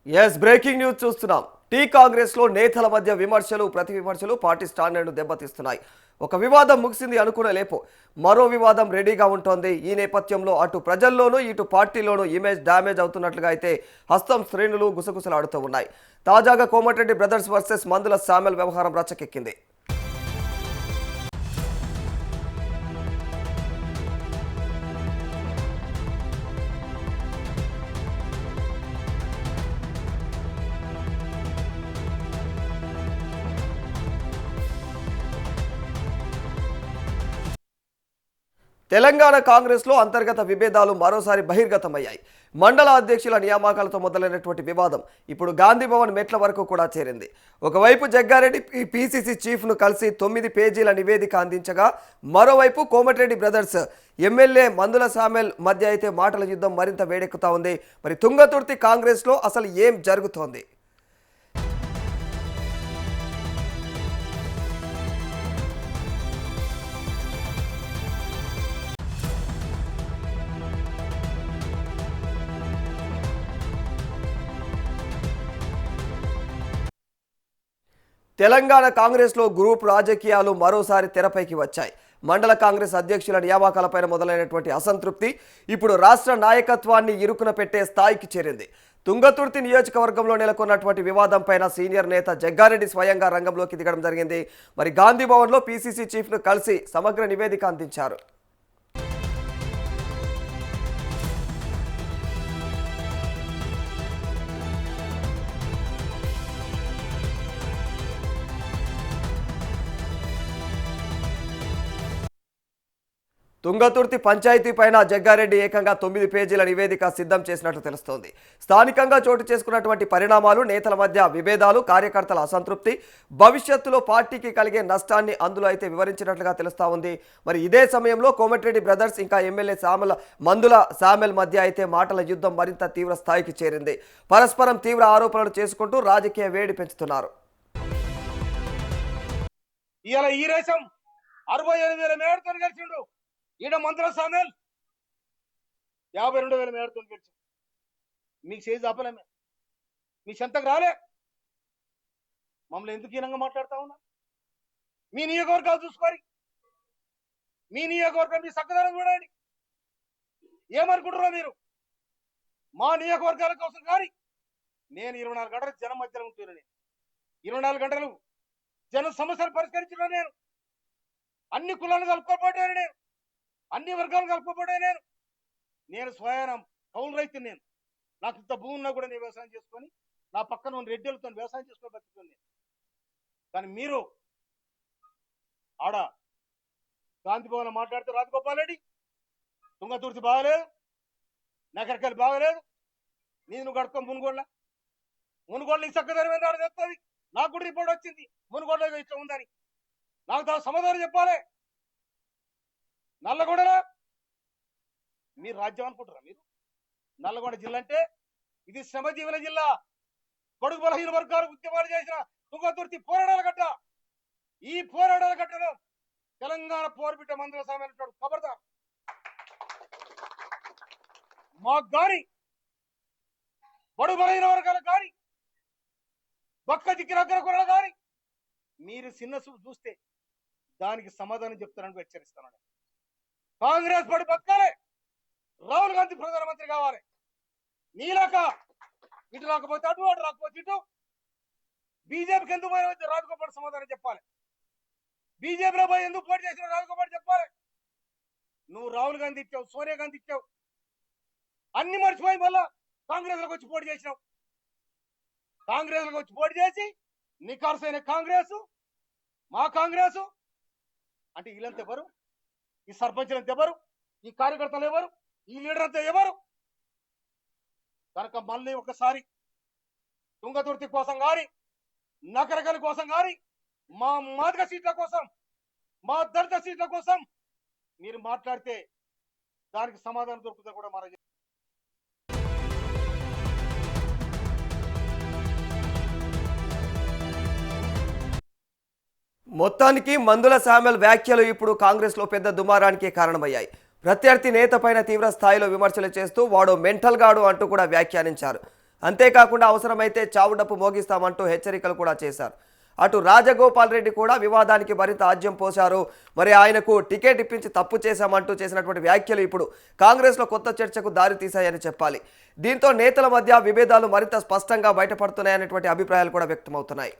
Yes breaking news చూస్తున్నాం. Tea Congress లో నేతల మధ్య విమర్శలు ప్రతి విమర్శలు పార్టీ స్టాండర్డ్ను దెబ్బతీస్తున్నాయి. ఒక వివాదం ముగిసింది అనుకునే లేపు మరో వివాదం రెడీగా ఉంటోంది. ఈ నేపథ్యంలో అటు ప్రజల్లోనూ ఇటు పార్టీలోనూ ఇమేజ్ డ్యామేజ్ అవుతున్నట్లుగా అయితే హస్తం శ్రేణులు గుసగుసలాడుతూ ఉన్నాయి. తాజాగా కోమటిరెడ్డి బ్రదర్స్ వర్సెస్ మందుల శామ్యూల్ వ్యవహారం రచ్చకెక్కింది. తెలంగాణ కాంగ్రెస్లో అంతర్గత విభేదాలు మరోసారి బహిర్గతమయ్యాయి. మండల అధ్యక్షుల నియామకాలతో మొదలైనటువంటి వివాదం ఇప్పుడు గాంధీ భవన్ మెట్ల వరకు కూడా చేరింది. ఒకవైపు జగ్గారెడ్డి పీసీసీ చీఫ్ను కలిసి 9 పేజీల నివేదిక అందించగా, మరోవైపు కోమటిరెడ్డి బ్రదర్స్ ఎమ్మెల్యే మందుల శామ్యూల్ మధ్య అయితే మాటల యుద్ధం మరింత వేడెక్కుతా ఉంది. మరి తుంగతుర్తి కాంగ్రెస్లో అసలు ఏం జరుగుతోంది? తెలంగాణ కాంగ్రెస్లో గ్రూప్ రాజకీయాలు మరోసారి తెరపైకి వచ్చాయి. మండల కాంగ్రెస్ అధ్యక్షుల నియామకాలపైన మొదలైనటువంటి అసంతృప్తి ఇప్పుడు రాష్ట్ర నాయకత్వాన్ని ఇరుకున పెట్టే స్థాయికి చేరింది. తుంగతుర్తి నియోజకవర్గంలో నెలకొన్నటువంటి వివాదం పైన సీనియర్ నేత జగ్గారెడ్డి స్వయంగా రంగంలోకి దిగడం జరిగింది. మరి గాంధీ భవన్లో పీసీసీ చీఫ్ను కలిసి సమగ్ర నివేదిక అందించారు. తుంగతుర్తి పంచాయతీ పైన జగ్గారెడ్డి ఏకంగా 9 పేజీల నివేదిక సిద్ధం చేసినట్లు తెలుస్తోంది. స్థానికంగా చోటు చేసుకున్నటువంటి పరిణామాలు, నేతల మధ్య విభేదాలు, కార్యకర్తల అసంతృప్తి, భవిష్యత్తులో పార్టీకి కలిగే నష్టాన్ని అందులో అయితే వివరించినట్లుగా తెలుస్తా ఉంది. మరి ఇదే సమయంలో కోమటిరెడ్డి బ్రదర్స్ ఇంకా ఎమ్మెల్యే మందుల శామ్యూల్ మధ్య అయితే మాటల యుద్ధం మరింత తీవ్ర స్థాయికి చేరింది. పరస్పరం తీవ్ర ఆరోపణలు చేసుకుంటూ రాజకీయ వేడి పెంచుతున్నారు. ఇవాళ ఈ రేసం 68,000 మేడతో గెలిచిండు. ఈడ మంత్రుల శామ్యూల్ 52,000 మేడతో గెలిచి మీకు చేసి ఆపలేమే, మీ చెంతకు రాలే. మమ్మల్ని ఎందుకు హీనంగా మాట్లాడుతా ఉన్నా? మీ నియోజకవర్గాలు చూసుకోరి, మీ నియోజకవర్గం మీ చక్కదనం చూడండి. ఏమనుకుంటారో మీరు? మా నియోజకవర్గాల కోసం కానీ నేను 24 గంటలు జనం మధ్యలో ఉంటున్నాను. 24 గంటలు జన సమస్యలు పరిష్కరించిన నేను, అన్ని కులాలను కలుపుకోబడ్డాను, నేను అన్ని వర్గాలను కలుపుకోబడ్డా. నేను స్వయానం కౌలు రైతు. నేను నాకు ఇంత భూమి ఉన్నా కూడా నేను వ్యవసాయం చేసుకొని నా పక్కన ఉన్న రెడ్డిలతో వ్యవసాయం చేసుకొని బతుకుతుంది నేను. కానీ మీరు ఆడ గాంధీ భవన్ మాట్లాడితే రాజగోపాల్ రెడ్డి తుంగతుర్తి బాగలేదు, నగరికల్ బాగలేదు, నువ్వు కడుక్కో మునుగోళ్ళ ఈ చక్కదనం ఆడ చెప్తుంది. నాకు కూడా రిపోర్ట్ వచ్చింది మునుగోడలో ఇట్లా ఉందని. నాకు సమాధానం చెప్పాలి. నల్లగొండలో మీరు రాజ్యం అనుకుంటారా? మీరు నల్లగొండ జిల్లా అంటే ఇది శ్రమజీవుల జిల్లా. బడుగు బలహీన వర్గాలు ఉద్యమాలు చేసిన తుంగతుర్తి పోరాటాల గడ్డ. ఈ పోరాటాల గడ్డలో తెలంగాణ పోరుబిడ్డ మందుల శామ్యూల్ ఖబర్దార్. మాకు గాని బడుగు బలహీన వర్గాలకు కానీ బక్క దిక్కిన అగ్రకులాలు కానీ మీరు చిన్న చూపు చూస్తే దానికి సమాధానం చెప్తానని హెచ్చరిస్తున్నాను. కాంగ్రెస్ పడి బతకాలి, రాహుల్ గాంధీ ప్రధానమంత్రి కావాలి. నీలాక ఇటు రాకపోతే అటు, అటు రాకపోతే ఇటు. బీజేపీకి ఎందుకు పోయి రాజగోపాల్ సమాధానం చెప్పాలి. బీజేపీలో పోయి ఎందుకు పోటీ చేసిన రాజగోపాల్ చెప్పాలి. నువ్వు రాహుల్ గాంధీ ఇచ్చావు, సోనియా గాంధీ ఇచ్చావు, అన్ని మర్చిపోయి మళ్ళా కాంగ్రెస్ లోకి వచ్చి పోటీ చేసినావు. కాంగ్రెస్ లోకి వచ్చి పోటీ చేసి నికార్సైన కాంగ్రెస్, మా కాంగ్రెస్ అంటే వీళ్ళంతా ఎవరు? ఈ సర్పంచులంతా ఎవరు? ఈ కార్యకర్తలు ఎవరు? ఈ లీడర్ అంతా ఎవరు? కనుక మళ్ళీ ఒకసారి తుంగతుర్తి కోసం కానీ, నకరకల కోసం కానీ, మా మాదిగ సీట్ల కోసం, మా దళిత సీట్ల కోసం మీరు మాట్లాడితే దానికి సమాధానం దొరుకుతుంది కూడా మన. మొత్తానికి మందుల శామ్యూల్ వ్యాఖ్యలు ఇప్పుడు కాంగ్రెస్లో పెద్ద దుమారానికి కారణమయ్యాయి. ప్రత్యర్థి నేత పైన తీవ్ర స్థాయిలో విమర్శలు చేస్తూ వాడు మెంటల్ గాడు అంటూ కూడా వ్యాఖ్యానించారు. అంతేకాకుండా అవసరమైతే చావుడప్పు మోగిస్తామంటూ హెచ్చరికలు కూడా చేశారు. అటు రాజగోపాల్ రెడ్డి కూడా వివాదానికి మరింత ఆజ్యం పోశారు. మరి ఆయనకు టికెట్ ఇప్పించి తప్పు చేశామంటూ చేసినటువంటి వ్యాఖ్యలు ఇప్పుడు కాంగ్రెస్లో కొత్త చర్చకు దారి తీశాయని చెప్పాలి. దీంతో నేతల మధ్య విభేదాలు మరింత స్పష్టంగా బయటపడుతున్నాయనేటువంటి అభిప్రాయాలు కూడా వ్యక్తమవుతున్నాయి.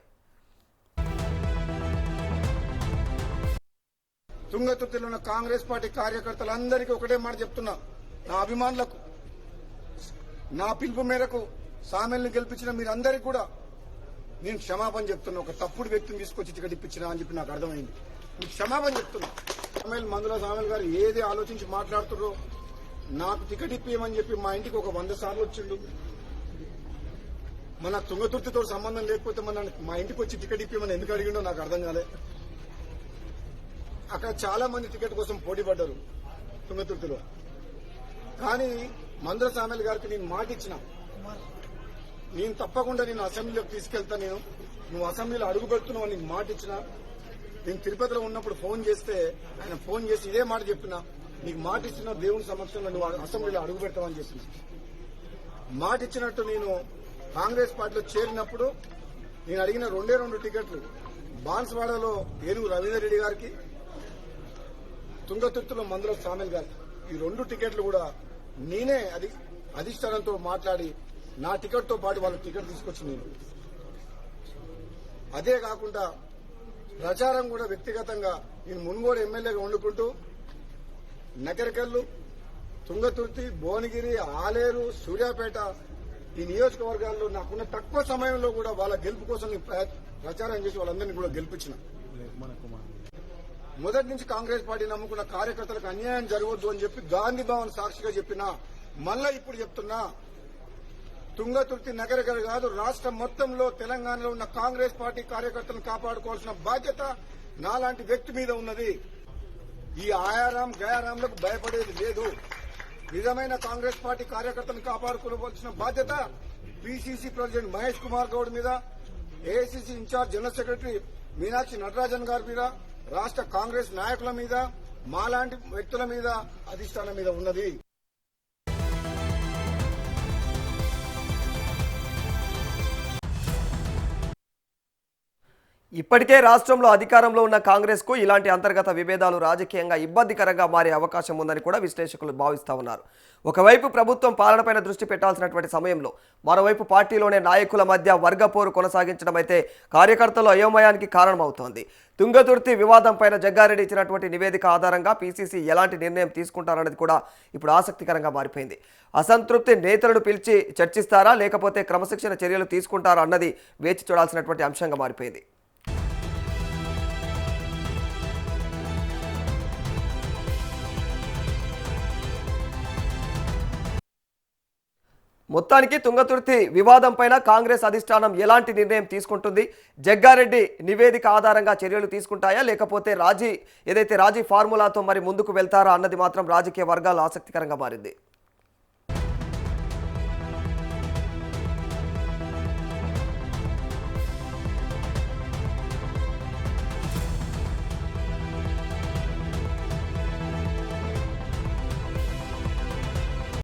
తుంగతుర్తిలో ఉన్న కాంగ్రెస్ పార్టీ కార్యకర్తలందరికీ ఒకటే మాట చెప్తున్నా, నా అభిమానులకు, నా పిలుపు మేరకు సామెల్ని గెలిపించిన మీరందరికీ కూడా నేను క్షమాపణ చెప్తున్నా. ఒక తప్పుడు వ్యక్తిని తీసుకొచ్చి టికెట్ ఇప్పించినా అని చెప్పి నాకు అర్థమైంది. మీకు క్షమాపణ చెప్తున్నా. మందుల సామెల్ గారు ఏది ఆలోచించి మాట్లాడుతున్నారో, నాకు టికెట్ ఇప్పియమని చెప్పి మా ఇంటికి ఒక 100 సార్లు వచ్చిండు. మన తుంగతుర్తితో సంబంధం లేకపోతే మా ఇంటికి వచ్చి టికెట్ ఇప్పియమని ఎందుకు అడిగిండో నాకు అర్థం కాలే. అక్కడ చాలా మంది టికెట్ కోసం పోటీ పడ్డారు తుంగతుర్తిలో. కానీ మందుల సామెల్ గారికి నేను మాట ఇచ్చిన, నేను తప్పకుండా నేను అసెంబ్లీలోకి తీసుకెళ్తా, నువ్వు అసెంబ్లీలో అడుగు పెడుతున్నావు నీకు మాట ఇచ్చిన. నేను తిరుపతిలో ఉన్నప్పుడు ఫోన్ చేస్తే ఆయన ఫోన్ చేసి ఇదే మాట చెప్పిన, నీకు మాట ఇచ్చిన దేవుని సమక్షంలో నువ్వు అసెంబ్లీలో అడుగు పెడతావని చెప్పిన. మాట ఇచ్చినట్టు నేను కాంగ్రెస్ పార్టీలో చేరినప్పుడు నేను అడిగిన 2 టికెట్లు బాన్స్వాడలో ఏనుగు రవీందర్ రెడ్డి గారికి, తుంగతుర్తిలో మందుల సామెల్ గారికి, ఈ 2 టికెట్లు కూడా నేనే అధిష్టానంతో మాట్లాడి నా టికెట్ తో పాటు వాళ్ళకి టికెట్ తీసుకొచ్చి అదే కాకుండా ప్రచారం కూడా వ్యక్తిగతంగా నేను మున్గోడు ఎమ్మెల్యేగా వండుకుంటూ నగరికల్లు, తుంగతుర్తి, భువనగిరి, ఆలేరు, సూర్యాపేట ఈ నియోజకవర్గాల్లో నాకున్న తక్కువ సమయంలో కూడా వాళ్ళ గెలుపు కోసం ప్రచారం చేసి వాళ్ళందరినీ కూడా గెలిపించిన. మొదటి నుంచి కాంగ్రెస్ పార్టీ నమ్ముకున్న కార్యకర్తలకు అన్యాయం జరగవద్దు అని చెప్పి గాంధీ భవన్ సాక్షిగా చెప్పినా, మళ్ళా ఇప్పుడు చెప్తున్నా, తుంగతుర్తి నగరికల్ కాదు రాష్ట్రం మొత్తంలో తెలంగాణలో ఉన్న కాంగ్రెస్ పార్టీ కార్యకర్తలను కాపాడుకోవాల్సిన బాధ్యత నాలాంటి వ్యక్తి మీద ఉన్నది. ఈ ఆయారాం గయారాంలకు భయపడేది లేదు. నిజమైన కాంగ్రెస్ పార్టీ కార్యకర్తలను కాపాడుకోవాల్సిన బాధ్యత పిసిసి ప్రెసిడెంట్ మహేష్ కుమార్ గౌడ్ మీద, AICC in charge general secretary Meenakshi Natarajan గారి మీద, రాష్ట్ర కాంగ్రెస్ నాయకుల మీద, మాలాంటి వ్యక్తుల మీద, అధిష్టానం మీద ఉన్నది. ఇప్పటికే రాష్ట్రంలో అధికారంలో ఉన్న కాంగ్రెస్కు ఇలాంటి అంతర్గత విభేదాలు రాజకీయంగా ఇబ్బందికరంగా మారే అవకాశం ఉందని కూడా విశ్లేషకులు భావిస్తూ ఉన్నారు. ఒకవైపు ప్రభుత్వం పాలనపైన దృష్టి పెట్టాల్సినటువంటి సమయంలో మరోవైపు పార్టీలోనే నాయకుల మధ్య వర్గపోరు కొనసాగించడం అయితే కార్యకర్తల అయోమయానికి కారణమవుతోంది. తుంగతుర్తి వివాదంపైన జగ్గారెడ్డి ఇచ్చినటువంటి నివేదిక ఆధారంగా పీసీసీ ఎలాంటి నిర్ణయం తీసుకుంటారన్నది కూడా ఇప్పుడు ఆసక్తికరంగా మారిపోయింది. అసంతృప్తి నేతలను పిలిచి చర్చిస్తారా, లేకపోతే క్రమశిక్షణ చర్యలు తీసుకుంటారా అన్నది వేచి చూడాల్సినటువంటి అంశంగా మారిపోయింది. మొత్తానికి తుంగతుర్తి వివాదంపైన కాంగ్రెస్ అధిష్టానం ఎలాంటి నిర్ణయం తీసుకుంటుంది, జగ్గారెడ్డి నివేదిక ఆధారంగా చర్యలు తీసుకుంటాయా, లేకపోతే రాజీ ఫార్ములాతో మరి ముందుకు వెళ్తారా అన్నది మాత్రం రాజకీయ వర్గాల ఆసక్తికరంగా మారింది.